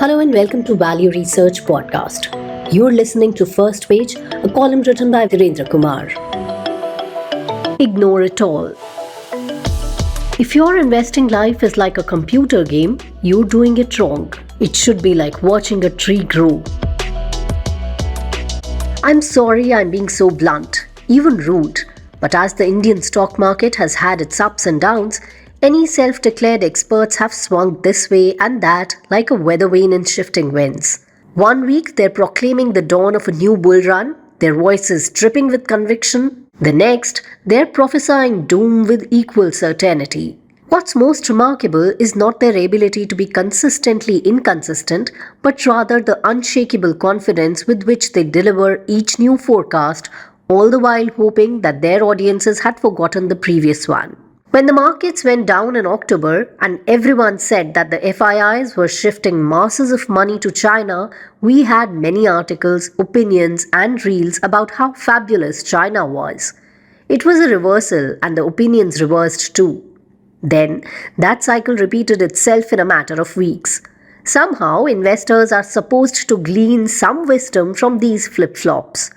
Hello and welcome to Value Research Podcast. You're listening to First Page, a column written by Virendra Kumar. Ignore it all. If your investing life is like a computer game, you're doing it wrong. It should be like watching a tree grow. I'm sorry I'm being so blunt, even rude, but as the Indian stock market has had its ups and downs, any self-declared experts have swung this way and that like a weather vane in shifting winds. One week they're proclaiming the dawn of a new bull run, their voices dripping with conviction. The next, they're prophesying doom with equal certainty. What's most remarkable is not their ability to be consistently inconsistent, but rather the unshakable confidence with which they deliver each new forecast, all the while hoping that their audiences had forgotten the previous one. When the markets went down in October and everyone said that the FIIs were shifting masses of money to China, we had many articles, opinions, and reels about how fabulous China was. It was a reversal, and the opinions reversed too. Then, that cycle repeated itself in a matter of weeks. Somehow, investors are supposed to glean some wisdom from these flip-flops.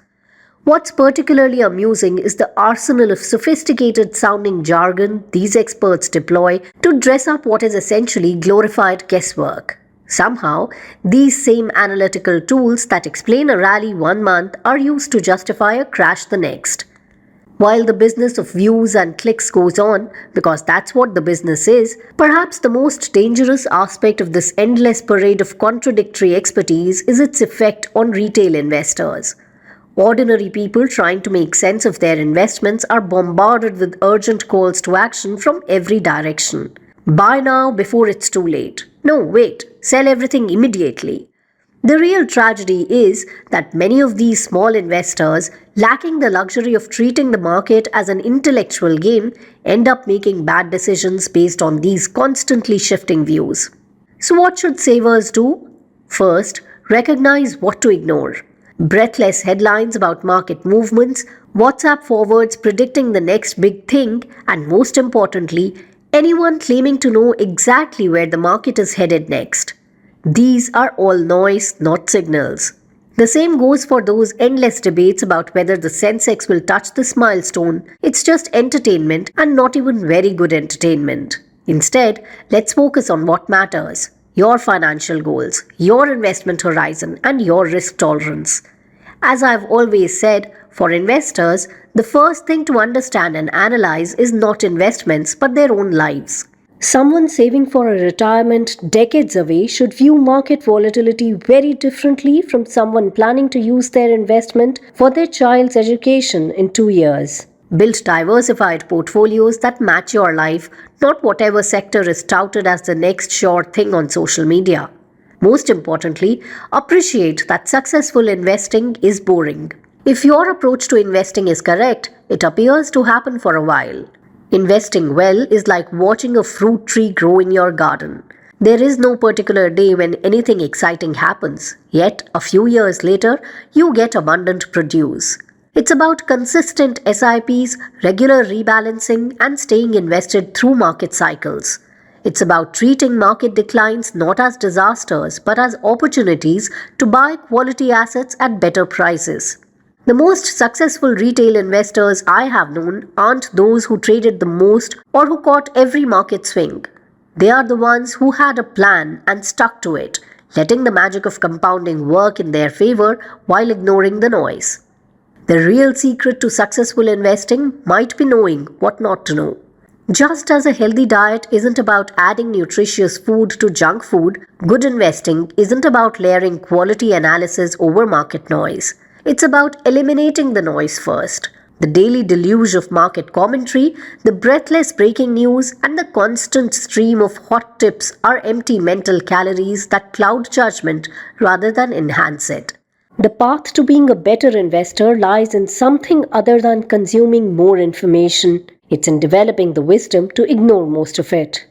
What's particularly amusing is the arsenal of sophisticated sounding jargon these experts deploy to dress up what is essentially glorified guesswork. Somehow, these same analytical tools that explain a rally one month are used to justify a crash the next. While the business of views and clicks goes on, because that's what the business is, perhaps the most dangerous aspect of this endless parade of contradictory expertise is its effect on retail investors. Ordinary people trying to make sense of their investments are bombarded with urgent calls to action from every direction. Buy now before it's too late. No, wait, sell everything immediately. The real tragedy is that many of these small investors, lacking the luxury of treating the market as an intellectual game, end up making bad decisions based on these constantly shifting views. So what should savers do? First, recognize what to ignore. Breathless headlines about market movements, WhatsApp forwards predicting the next big thing, and most importantly, anyone claiming to know exactly where the market is headed next. These are all noise, not signals. The same goes for those endless debates about whether the Sensex will touch this milestone. It's just entertainment and not even very good entertainment. Instead, let's focus on what matters. Your financial goals, your investment horizon, and your risk tolerance. As I've always said, for investors, the first thing to understand and analyze is not investments but their own lives. Someone saving for a retirement decades away should view market volatility very differently from someone planning to use their investment for their child's education in 2 years. Build diversified portfolios that match your life, not whatever sector is touted as the next sure thing on social media. Most importantly, appreciate that successful investing is boring. If your approach to investing is correct, it appears to happen for a while. Investing well is like watching a fruit tree grow in your garden. There is no particular day when anything exciting happens, yet a few years later, you get abundant produce. It's about consistent SIPs, regular rebalancing, and staying invested through market cycles. It's about treating market declines not as disasters but as opportunities to buy quality assets at better prices. The most successful retail investors I have known aren't those who traded the most or who caught every market swing. They are the ones who had a plan and stuck to it, letting the magic of compounding work in their favor while ignoring the noise. The real secret to successful investing might be knowing what not to know. Just as a healthy diet isn't about adding nutritious food to junk food, good investing isn't about layering quality analysis over market noise. It's about eliminating the noise first. The daily deluge of market commentary, the breathless breaking news, and the constant stream of hot tips are empty mental calories that cloud judgment rather than enhance it. The path to being a better investor lies in something other than consuming more information. It's in developing the wisdom to ignore most of it.